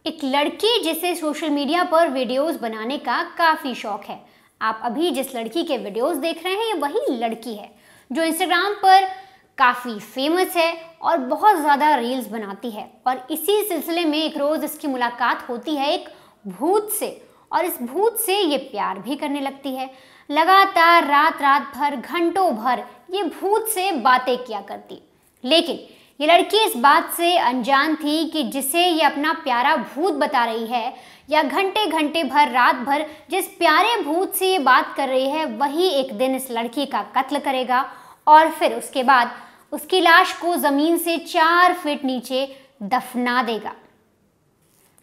एक लड़की जिसे सोशल मीडिया पर वीडियोस बनाने का काफ़ी शौक है। आप अभी जिस लड़की के वीडियोस देख रहे हैं ये वही लड़की है जो इंस्टाग्राम पर काफ़ी फेमस है और बहुत ज़्यादा रील्स बनाती है। और इसी सिलसिले में एक रोज़ इसकी मुलाकात होती है एक भूत से, और इस भूत से ये प्यार भी करने लगती है। लगातार रात रात भर घंटों भर ये भूत से बातें किया करती, लेकिन ये लड़की इस बात से अनजान थी कि जिसे ये अपना प्यारा भूत बता रही है या घंटे घंटे भर रात भर जिस प्यारे भूत से ये बात कर रही है वही एक दिन इस लड़की का कत्ल करेगा और फिर उसके बाद उसकी लाश को ज़मीन से 4 फीट नीचे दफना देगा।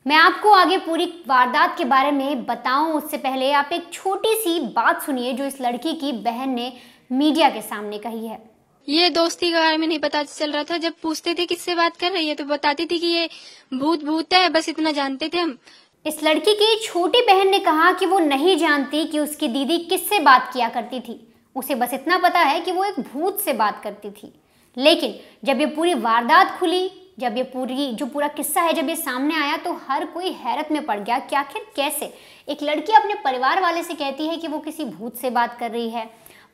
मैं आपको आगे पूरी वारदात के बारे में बताऊं उससे पहले आप एक छोटी सी बात सुनिए जो इस लड़की की बहन ने मीडिया के सामने कही है। ये दोस्ती के बारे में नहीं पता चल रहा था। जब पूछते थे किससे बात कर रही है तो बताती थी कि ये भूत है, बस इतना जानते थे हम। इस लड़की की छोटी बहन ने कहा कि वो नहीं जानती कि उसकी दीदी किससे बात किया करती थी, उसे बस इतना पता है कि वो एक भूत से बात करती थी। लेकिन जब ये पूरी वारदात खुली, जब ये पूरा किस्सा है जब ये सामने आया तो हर कोई हैरत में पड़ गया कि आखिर कैसे एक लड़की अपने परिवार वाले से कहती है कि वो किसी भूत से बात कर रही है।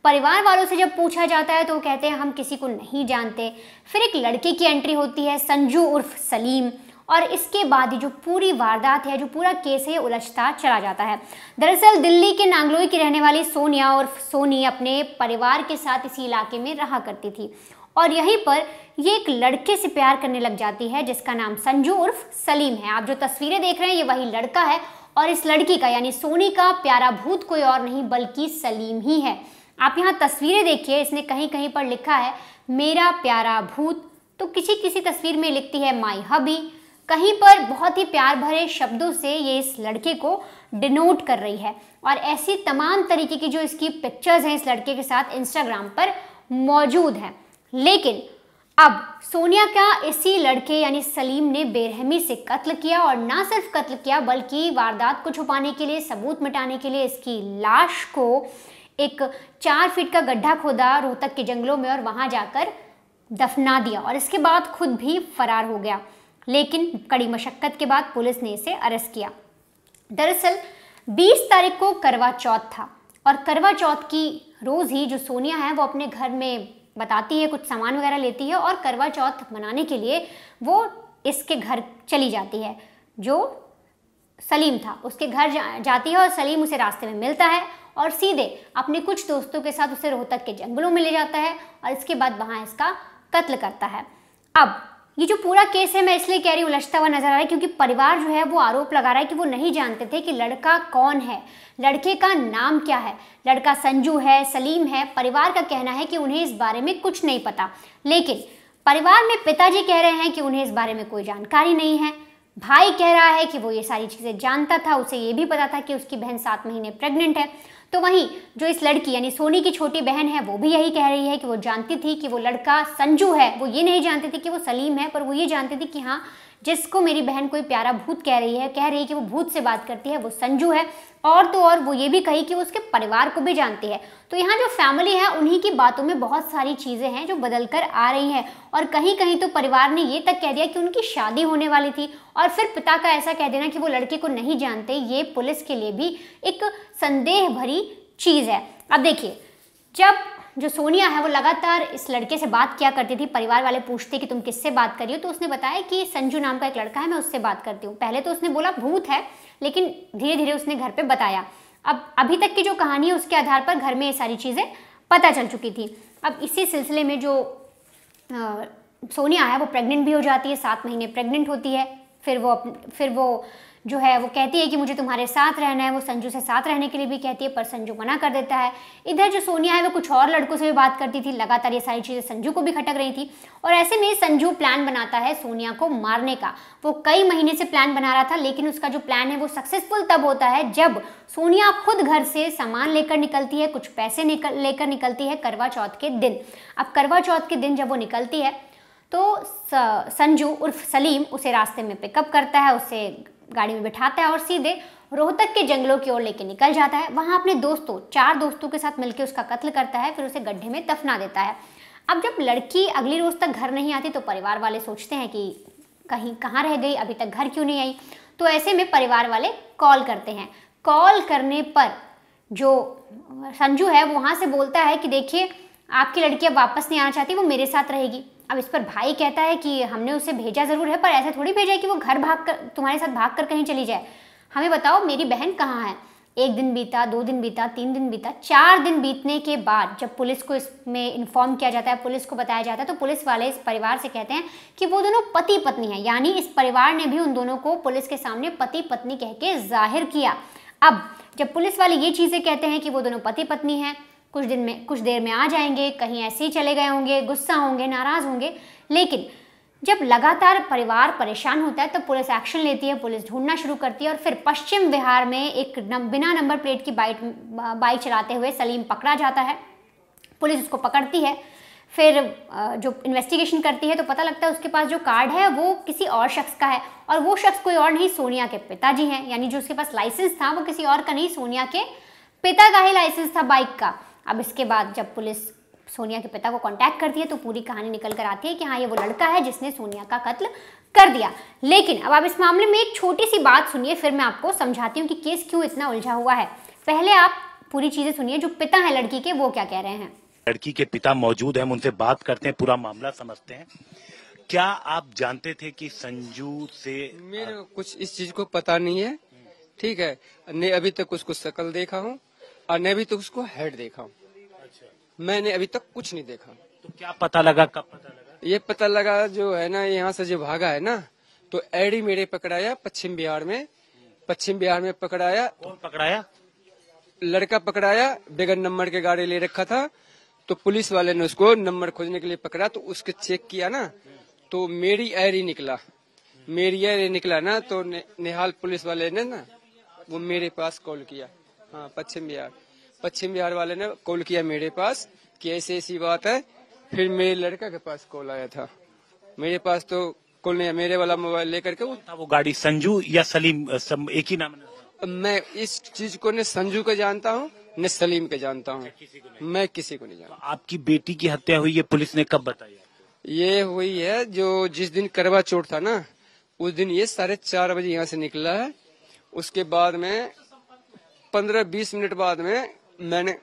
परिवार वालों से जब पूछा जाता है तो वो कहते हैं हम किसी को नहीं जानते। फिर एक लड़के की एंट्री होती है संजू उर्फ सलीम, और इसके बाद ही जो पूरी वारदात है, जो पूरा केस है, उलझता चला जाता है। दरअसल दिल्ली के नांगलोई की रहने वाली सोनिया उर्फ सोनी अपने परिवार के साथ इसी इलाके में रहा करती थी और यहीं पर ये एक लड़के से प्यार करने लग जाती है जिसका नाम संजू उर्फ सलीम है। आप जो तस्वीरें देख रहे हैं ये वही लड़का है और इस लड़की का यानी सोनी का प्यारा भूत कोई और नहीं बल्कि सलीम ही है। आप यहाँ तस्वीरें देखिए, इसने कहीं कहीं पर लिखा है मेरा प्यारा भूत, तो किसी किसी तस्वीर में लिखती है माई हबी। कहीं पर बहुत ही प्यार भरे शब्दों से ये इस लड़के को डिनोट कर रही है और ऐसी तमाम तरीके की जो इसकी पिक्चर्स हैं इस लड़के के साथ इंस्टाग्राम पर मौजूद हैं। लेकिन अब सोनिया का इसी लड़के यानी सलीम ने बेरहमी से कत्ल किया और ना सिर्फ कत्ल किया बल्कि वारदात को छुपाने के लिए, सबूत मिटाने के लिए इसकी लाश को एक 4 फीट का गड्ढा खोदा रोहतक के जंगलों में और वहां जाकर दफना दिया और इसके बाद खुद भी फरार हो गया। लेकिन कड़ी मशक्कत के बाद पुलिस ने इसे अरेस्ट किया। दरअसल 20 तारीख को करवा चौथ था और करवा चौथ की रोज़ ही जो सोनिया है वो अपने घर में बताती है, कुछ सामान वगैरह लेती है और करवा चौथ मनाने के लिए वो इसके घर चली जाती है। जो सलीम था उसके घर जाती है और सलीम उसे रास्ते में मिलता है और सीधे अपने कुछ दोस्तों के साथ उसे रोहतक के जंगलों में ले जाता है और इसके बाद वहाँ इसका कत्ल करता है। अब ये जो पूरा केस है मैं इसलिए कह रही हूँ उलझता हुआ नजर आ रहा है क्योंकि परिवार जो है वो आरोप लगा रहा है कि वो नहीं जानते थे कि लड़का कौन है, लड़के का नाम क्या है, लड़का संजू है, सलीम है। परिवार का कहना है कि उन्हें इस बारे में कुछ नहीं पता, लेकिन परिवार में पिताजी कह रहे हैं कि उन्हें इस बारे में कोई जानकारी नहीं है। भाई कह रहा है कि वो ये सारी चीज़ें जानता था, उसे ये भी पता था कि उसकी बहन 7 महीने प्रेग्नेंट है। तो वहीं जो इस लड़की यानी सोनी की छोटी बहन है वो भी यही कह रही है कि वो जानती थी कि वो लड़का संजू है, वो ये नहीं जानती थी कि वो सलीम है, पर वो ये जानती थी कि हाँ जिसको मेरी बहन कोई प्यारा भूत कह रही है कि वो भूत से बात करती है वो संजू है। और तो और वो ये भी कही कि वो उसके परिवार को भी जानती है। तो यहाँ जो फैमिली है उन्हीं की बातों में बहुत सारी चीज़ें हैं जो बदल कर आ रही हैं और कहीं कहीं तो परिवार ने ये तक कह दिया कि उनकी शादी होने वाली थी और फिर पिता का ऐसा कह देना कि वो लड़के को नहीं जानते, ये पुलिस के लिए भी एक संदेह भरी चीज़ है। अब देखिए, जब जो सोनिया है वो लगातार इस लड़के से बात किया करती थी, परिवार वाले पूछते कि तुम किससे बात कर रही हो, तो उसने बताया कि संजू नाम का एक लड़का है, मैं उससे बात करती हूँ। पहले तो उसने बोला भूत है, लेकिन धीरे धीरे उसने घर पे बताया। अब अभी तक की जो कहानी है उसके आधार पर घर में ये सारी चीज़ें पता चल चुकी थी। अब इसी सिलसिले में जो सोनिया है वो प्रेग्नेंट भी हो जाती है, 7 महीने प्रेग्नेंट होती है। फिर वो जो है वो कहती है कि मुझे तुम्हारे साथ रहना है, वो संजू से साथ रहने के लिए भी कहती है पर संजू मना कर देता है। इधर जो सोनिया है वो कुछ और लड़कों से भी बात करती थी, लगातार ये सारी चीज़ें संजू को भी खटक रही थी और ऐसे में संजू प्लान बनाता है सोनिया को मारने का। वो कई महीने से प्लान बना रहा था, लेकिन उसका जो प्लान है वो सक्सेसफुल तब होता है जब सोनिया खुद घर से सामान लेकर निकलती है, कुछ पैसे लेकर निकलती है करवा चौथ के दिन। अब करवा चौथ के दिन जब वो निकलती है तो संजू उर्फ सलीम उसे रास्ते में पिकअप करता है, उसे गाड़ी में बिठाता है और सीधे रोहतक के जंगलों की ओर लेके निकल जाता है। वहाँ अपने 4 दोस्तों के साथ मिलकर उसका कत्ल करता है, फिर उसे गड्ढे में दफना देता है। अब जब लड़की अगली रोज तक घर नहीं आती तो परिवार वाले सोचते हैं कि कहीं कहाँ रह गई, अभी तक घर क्यों नहीं आई। तो ऐसे में परिवार वाले कॉल करते हैं। कॉल करने पर जो संजू है वो वहाँ से बोलता है कि देखिए आपकी लड़की अब वापस नहीं आना चाहती, वो मेरे साथ रहेगी। अब इस पर भाई कहता है कि हमने उसे भेजा ज़रूर है, पर ऐसा थोड़ी भेजा है कि वो घर भाग कर तुम्हारे साथ भाग कर कहीं चली जाए। हमें बताओ मेरी बहन कहाँ है। 1 दिन बीता, 2 दिन बीता, 3 दिन बीता, 4 दिन बीतने के बाद जब पुलिस को इसमें इन्फॉर्म किया जाता है, पुलिस को बताया जाता है, तो पुलिस वाले इस परिवार से कहते हैं कि वो दोनों पति पत्नी हैं। यानी इस परिवार ने भी उन दोनों को पुलिस के सामने पति पत्नी कह के जाहिर किया। अब जब पुलिस वाले ये चीज़ें कहते हैं कि वो दोनों पति पत्नी हैं, कुछ देर में आ जाएंगे, कहीं ऐसे ही चले गए होंगे, गुस्सा होंगे, नाराज़ होंगे, लेकिन जब लगातार परिवार परेशान होता है तो पुलिस एक्शन लेती है, पुलिस ढूंढना शुरू करती है और फिर पश्चिम बिहार में एक बिना नंबर प्लेट की बाइक चलाते हुए सलीम पकड़ा जाता है। पुलिस उसको पकड़ती है, फिर जो इन्वेस्टिगेशन करती है तो पता लगता है उसके पास जो कार्ड है वो किसी और शख्स का है, और वो शख्स कोई और नहीं, सोनिया के पिताजी हैं। यानी जो उसके पास लाइसेंस था वो किसी और का नहीं, सोनिया के पिता का ही लाइसेंस था बाइक का। अब इसके बाद जब पुलिस सोनिया के पिता को कांटेक्ट करती है तो पूरी कहानी निकल कर आती है कि हाँ ये वो लड़का है जिसने सोनिया का कत्ल कर दिया। लेकिन अब आप इस मामले में एक छोटी सी बात सुनिए, फिर मैं आपको समझाती हूँ कि केस क्यों इतना उलझा हुआ है। पहले आप पूरी चीजें सुनिए, जो पिता है लड़की के वो क्या कह रहे हैं। लड़की के पिता मौजूद हैं, हम उनसे बात करते हैं, पूरा मामला समझते हैं। क्या आप जानते थे कि संजू से? मेरे को कुछ इस चीज को पता नहीं है, ठीक है। ने अभी तक उसको शकल देखा हूँ और ने अभी तक उसको हेड देखा हूँ। मैंने अभी तक कुछ नहीं देखा। तो क्या पता लगा, कब पता लगा? ये पता लगा जो है ना, यहाँ से जो भागा है ना, तो एडी मेरे पकड़ाया पश्चिम बिहार में पकड़ाया। कौन पकड़ाया? लड़का पकड़ाया, बेगन नंबर के गाड़ी ले रखा था, तो पुलिस वाले ने उसको नंबर खोजने के लिए पकड़ा, तो उसके चेक किया ना, तो मेरी एडी निकला ना, तो निहाल पुलिस वाले ने ना वो मेरे पास कॉल किया। हाँ, पश्चिम बिहार वाले ने कॉल किया मेरे पास कि ऐसी बात है। फिर मेरे लड़का के पास कॉल आया था, मेरे पास तो कॉल नहीं, मेरे वाला मोबाइल लेकर के वो गाड़ी संजू या सलीम एक ही नाम है? मैं इस चीज को न संजू को जानता हूँ न सलीम के जानता हूँ, मैं किसी को नहीं जानता। आपकी बेटी की हत्या हुई है, पुलिस ने कब बताया? ये हुई है जो जिस दिन करवा चौथ था ना, उस दिन ये 4:30 बजे यहाँ से निकला है। उसके बाद में 15-20 मिनट बाद में मैंने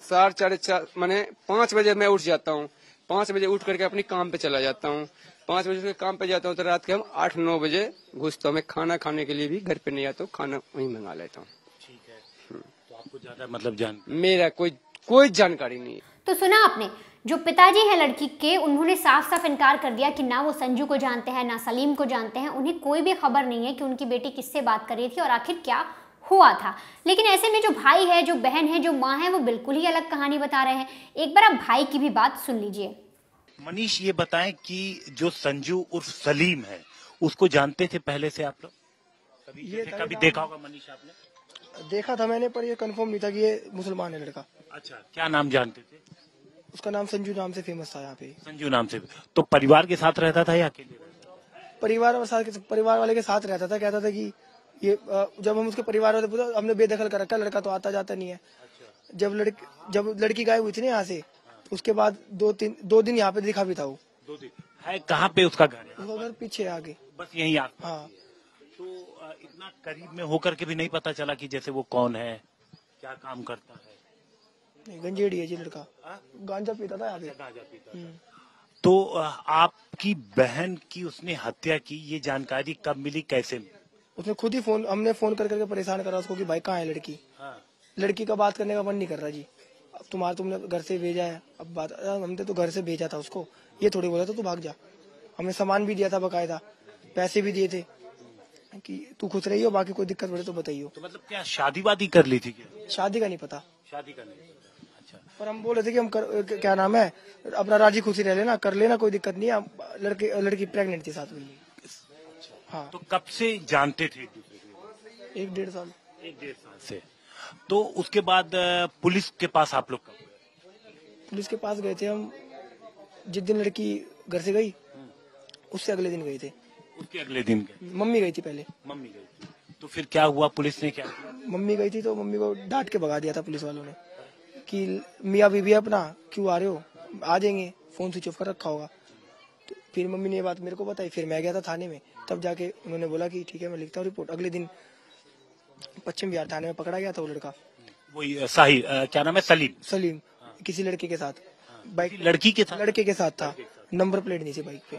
4:30 मैंने 5 बजे मैं उठ जाता हूँ। 5 बजे उठ करके अपनी काम पे चला जाता हूँ। 5 बजे काम पे जाता हूँ तो रात के हम 8-9 बजे घुसता हूँ। मैं खाना खाने के लिए भी घर पे नहीं आता हूँ, खाना वहीं मंगा लेता हूँ। ठीक है, तो आपको ज्यादा मतलब मेरा कोई जानकारी नहीं है। तो सुना आपने, जो पिताजी हैं लड़की के, उन्होंने साफ साफ इनकार कर दिया कि ना वो संजू को जानते हैं ना सलीम को जानते हैं। उन्हें कोई भी खबर नहीं है कि उनकी बेटी किससे बात कर रही थी और आखिर क्या हुआ था। लेकिन ऐसे में जो भाई है, जो बहन है, जो माँ है, वो बिल्कुल ही अलग कहानी बता रहे हैं। एक बार आप भाई की भी बात सुन लीजिए। मनीष, ये बताएं कि जो संजू उर्फ सलीम है, उसको जानते थे पहले से आप लोग? कभी देखा होगा मनीष आपने? देखा था मैंने, पर ये कंफर्म नहीं था कि ये मुसलमान है लड़का। अच्छा, क्या नाम जानते थे? उसका नाम संजू नाम से फेमस था यहाँ पे। संजू नाम से? तो परिवार के साथ रहता था या अकेले? परिवार वाले के साथ रहता था। कहता था कि ये जब हम उसके परिवार वाले पूछा, हमने बेदखल कर रखा, लड़का तो आता जाता नहीं है। जब लड़की गायब हुई थी ना यहाँ से, उसके बाद 2 दिन यहाँ पे दिखा भी था वो। 2 दिन है? कहाँ पे उसका घर है? उसका घर पीछे आगे, बस यहीं आगे। हाँ। तो इतना करीब में होकर के भी नहीं पता चला कि जैसे वो कौन है, क्या काम करता है? नहीं, गंजेड़ी है जी लड़का, गांजा पीता था आगे। गांजा पीता था। तो आपकी बहन की उसने हत्या की, ये जानकारी कब मिली, कैसे मिली? उसने खुद ही हमने फोन करके परेशान करा उसको कि भाई कहाँ है लड़की। हाँ। लड़की का बात करने का मन नहीं कर रहा जी। अब तुमने घर से भेजा है, अब बात हमने तो घर से भेजा था उसको, ये थोड़ी बोला था तू भाग जा। हमने सामान भी दिया था बकायदा, पैसे भी दिए थे कि तू खुश रही हो, बाकी कोई दिक्कत पड़े तो बताइयो। तो मतलब क्या शादी वादी कर ली थी क्या? शादी का नहीं पता। शादी का नहीं? अच्छा। पर हम बोल रहे थे कि हम क्या नाम है, अपना राजी खुशी रह लेना, कर लेना, कोई दिक्कत नहीं है। लड़की प्रेग्नेंट थी साथ में। हाँ। तो कब से जानते थे? 1-1.5 साल। 1-1.5 साल से। तो उसके बाद पुलिस के पास आप लोग कब गए? पुलिस के पास गए थे हम जिस दिन लड़की घर से गई, उससे अगले दिन गए थे। उसके अगले दिन गए? मम्मी गई थी पहले। मम्मी गई थी। तो फिर क्या हुआ, पुलिस ने क्या किया? मम्मी गई थी तो मम्मी को डांट के भगा दिया था पुलिस वालों ने कि मियाँ बीवी अपना क्यों आ रहे हो, आ जाएंगे, फोन स्विच ऑफ कर रखा होगा। तो फिर मम्मी ने ये बात मेरे को बताई, फिर मैं गया था थाने में, तब जाके उन्होंने बोला कि ठीक है मैं लिखता हूँ रिपोर्ट। अगले दिन पश्चिम बिहार थाने में पकड़ा गया था वो लड़का, वही साहिल क्या नाम है, सलीम। किसी लड़के के साथ, बाइक लड़की के लड़के के साथ था, नंबर प्लेट नहीं थी बाइक पे,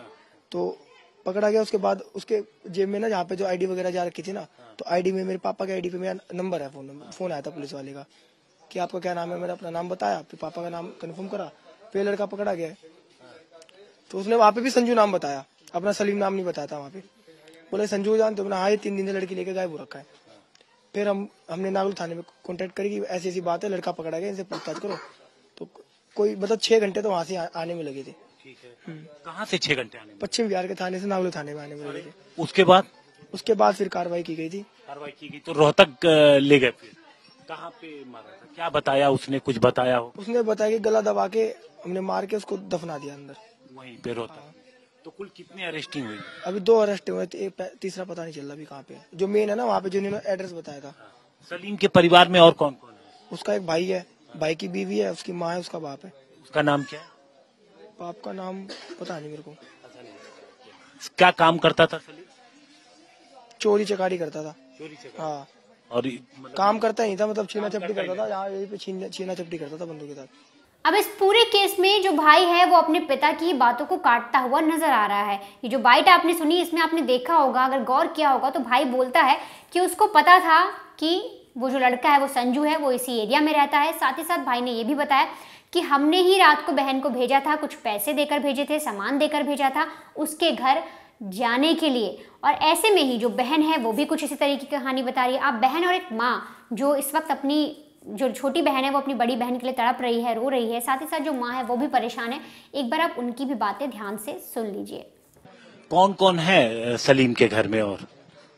तो पकड़ा गया। उसके बाद उसके जेब में ना जहाँ पे जो आईडी वगैरह जा रखी थी ना, तो आईडी में मेरे पापा के आईडी पे मेरा नंबर है, फोन आया था पुलिस वाले का कि आपका क्या नाम है, मैंने अपना नाम बताया, फिर पापा का नाम कंफर्म करा, फिर लड़का पकड़ा गया। तो उसने वहाँ पे भी संजू नाम बताया, अपना सलीम नाम नहीं बताया था। वहाँ पे बोले संजू जानते हो, हाँ ये 3 दिन से लड़की लेके गायब हो रखा है। फिर हमने नागुल थाने में कांटेक्ट करी कि ऐसी ऐसी बात है, लड़का पकड़ा गया, इनसे पूछताछ करो। तो कोई मतलब 6 घंटे तो वहाँ से आने में लगे थे। ठीक है। कहाँ से 6 घंटे आने में? पश्चिम बिहार के थाने से नागुल थाने में आने में लगे थे। उसके बाद फिर कार्रवाई की गई थी। तो रोहतक ले गए, फिर कहाँ पे मारा था, क्या बताया उसने, कुछ बताया हो? उसने बताया कि गला दबा के हमने मार के उसको दफना दिया अंदर, वहीं पे रोहतक। तो कुल कितनी अरेस्टिंग हुई? अभी 2 अरेस्ट हुए, तीसरा पता नहीं चल रहा अभी कहाँ पे। जो मेन है ना वहाँ पे, जो इन्होंने एड्रेस बताया था। सलीम के परिवार में और कौन कौन है? उसका एक भाई है, भाई की बीवी है, उसकी माँ है, उसका बाप है। उसका नाम क्या है? बाप का नाम पता नहीं मेरे को। क्या काम करता था सलीम? चोरी चकारी करता था। हाँ, और काम करता ही था, मतलब छीना चपटी करता था, यहाँ यहीं पे छीना चपटी करता था बंदूक के साथ। अब इस पूरे केस में जो भाई है वो अपने पिता की बातों को काटता हुआ नजर आ रहा है। ये जो बाइट आपने सुनी, इसमें आपने देखा होगा, अगर गौर किया होगा, तो भाई बोलता है कि उसको पता था कि वो जो लड़का है वो संजू है, वो इसी एरिया में रहता है। साथ ही साथ भाई ने ये भी बताया कि हमने ही रात को बहन को भेजा था, कुछ पैसे देकर भेजे थे, सामान देकर भेजा था उसके घर जाने के लिए। और ऐसे में ही जो बहन है वो भी कुछ इसी तरीके की कहानी बता रही है। आप बहन और एक माँ जो इस वक्त अपनी जो छोटी बहन है वो अपनी बड़ी बहन के लिए तड़प रही है, रो रही है, साथ ही साथ जो माँ है वो भी परेशान है। एक बार आप उनकी भी बातें ध्यान से सुन लीजिए। कौन कौन है सलीम के घर में? और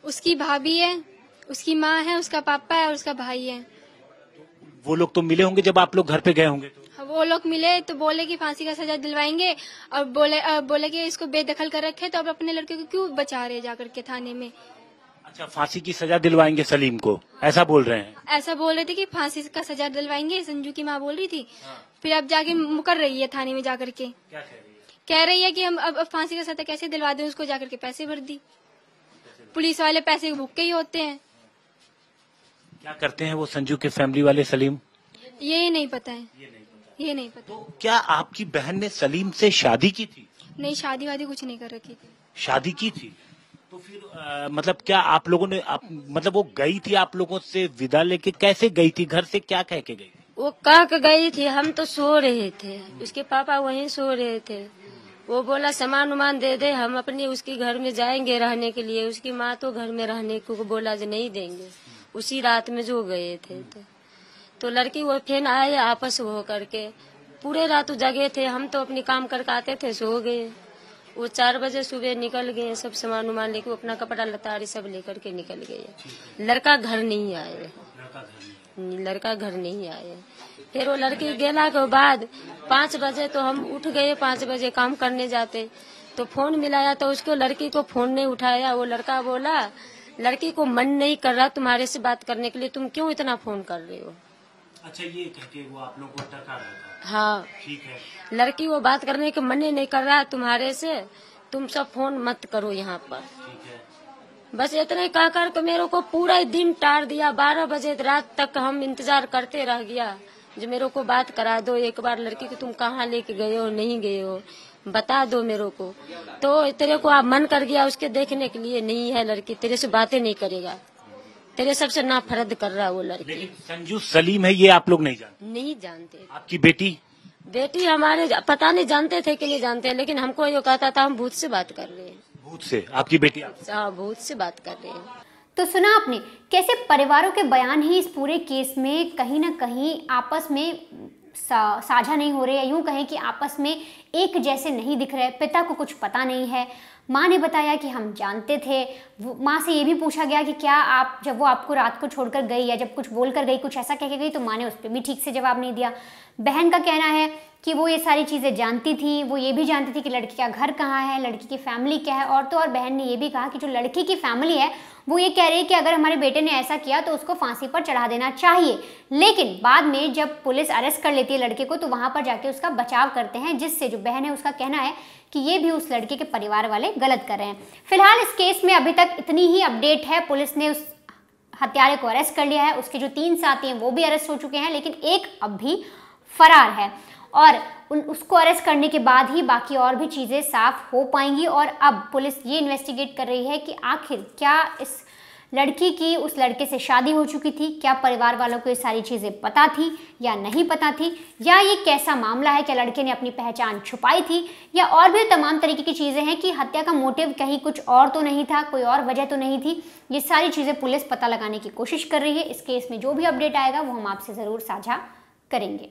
उसकी भाभी है, उसकी माँ है, उसका पापा है और उसका भाई है। वो लोग तो मिले होंगे जब आप लोग घर पे गए होंगे? तो वो लोग मिले तो बोले कि फांसी का सजा दिलवाएंगे, और बोले कि इसको बेदखल कर रखे, तो अब अपने लड़के को क्यों बचा रहे जाकर के थाने में। अच्छा, फांसी की सजा दिलवाएंगे सलीम को, ऐसा बोल रहे हैं? ऐसा बोल रहे थे कि फांसी का सजा दिलवाएंगे, संजू की माँ बोल रही थी। फिर अब जाके मुकर रही है थाने में जाकर के। क्या कह रही है कि हम अब फांसी का सजा कैसे दिलवा दें उसको, जाकर के पैसे भर दी। पुलिस वाले पैसे भूखे ही होते हैं। क्या करते हैं वो संजू के फैमिली वाले सलीम? ये नहीं पता है, ये नहीं पता। तो क्या आपकी बहन ने सलीम से शादी की थी? नहीं, शादी वादी कुछ नहीं कर रखी थी। शादी की थी तो फिर मतलब क्या आप लोगों ने मतलब वो गई थी आप लोगों से विदा लेके? कैसे गई थी, घर से क्या कह के गई? वो कह के गई थी, हम तो सो रहे थे, उसके पापा वहीं सो रहे थे। वो बोला सामान उमान दे दे, हम अपने उसके घर में जाएंगे रहने के लिए। उसकी माँ तो घर में रहने को बोला जो नहीं देंगे। उसी रात में जो गए थे तो लड़की वो फिर आए आपस हो करके, पूरे रात जगे थे। हम तो अपनी काम करके आते थे, सो गए। वो 4 बजे सुबह निकल गए, सब सामान उमान लेके, अपना कपड़ा लतारी सब लेकर के निकल गए। लड़का घर नहीं आए, लड़का घर नहीं आए। फिर वो लड़की गेला के बाद 5 बजे तो हम उठ गए, 5 बजे काम करने जाते तो फोन मिलाया, तो उसको लड़की को फोन नहीं उठाया। वो लड़का बोला लड़की को मन नहीं कर रहा तुम्हारे से बात करने के लिए, तुम क्यों इतना फोन कर रहे हो। अच्छा, ये कहके वो आप लोग को टका रहा था? हाँ, ठीक है। लड़की वो बात करने के मन ही नहीं कर रहा तुम्हारे से, तुम सब फोन मत करो यहाँ पर। ठीक है। बस इतने कह कर के मेरे को पूरा दिन टार दिया। 12 बजे रात तक हम इंतजार करते रह गया जो मेरे को बात करा दो एक बार, लड़की को तुम कहाँ लेके गए हो, नहीं गए हो, बता दो मेरे को। तो तेरे को आप मन कर गया उसके देखने के लिए, नहीं है लड़की, तेरे से बातें नहीं करेगा, तेरे सबसे नाफरद कर रहा वो लड़की। लेकिन संजू सलीम है ये आप लोग नहीं जानते? नहीं जानते। आपकी बेटी हमारे पता नहीं जानते थे कि नहीं जानते, लेकिन हमको ये कहता था हम भूत से बात कर रहे हैं। भूत से? आपकी बेटी? हाँ, भूत से बात कर रहे हैं। तो सुना आपने कैसे परिवारों के बयान ही इस पूरे केस में कहीं ना कहीं आपस में साझा नहीं हो रहे, या यूं कहें कि आपस में एक जैसे नहीं दिख रहे। पिता को कुछ पता नहीं है। माँ ने बताया कि हम जानते थे। माँ से ये भी पूछा गया कि क्या आप, जब वो आपको रात को छोड़कर गई या जब कुछ बोल कर गई, कुछ ऐसा कह के गई, तो माँ ने उस पर भी ठीक से जवाब नहीं दिया। बहन का कहना है कि वो ये सारी चीज़ें जानती थी। वो ये भी जानती थी कि लड़की का घर कहाँ है, लड़की की फैमिली क्या है। और तो और बहन ने ये भी कहा कि जो लड़की की फैमिली है वो ये कह रही है कि अगर हमारे बेटे ने ऐसा किया तो उसको फांसी पर चढ़ा देना चाहिए। लेकिन बाद में जब पुलिस अरेस्ट कर लेती है लड़के को तो वहाँ पर जाके उसका बचाव करते हैं, जिससे जो बहन है उसका कहना है कि ये भी उस लड़के के परिवार वाले गलत कर रहे हैं। फिलहाल इस केस में अभी तक इतनी ही अपडेट है। पुलिस ने उस हत्यारे को अरेस्ट कर लिया है, उसके जो 3 साथी हैं वो भी अरेस्ट हो चुके हैं, लेकिन एक अब भी फरार है और उसको अरेस्ट करने के बाद ही बाकी और भी चीज़ें साफ हो पाएंगी। और अब पुलिस ये इन्वेस्टिगेट कर रही है कि आखिर क्या इस लड़की की उस लड़के से शादी हो चुकी थी, क्या परिवार वालों को ये सारी चीज़ें पता थी या नहीं पता थी, या ये कैसा मामला है, क्या लड़के ने अपनी पहचान छुपाई थी, या और भी तमाम तरीके की चीज़ें हैं कि हत्या का मोटिव कहीं कुछ और तो नहीं था, कोई और वजह तो नहीं थी। ये सारी चीज़ें पुलिस पता लगाने की कोशिश कर रही है। इस केस में जो भी अपडेट आएगा वो हम आपसे ज़रूर साझा करेंगे।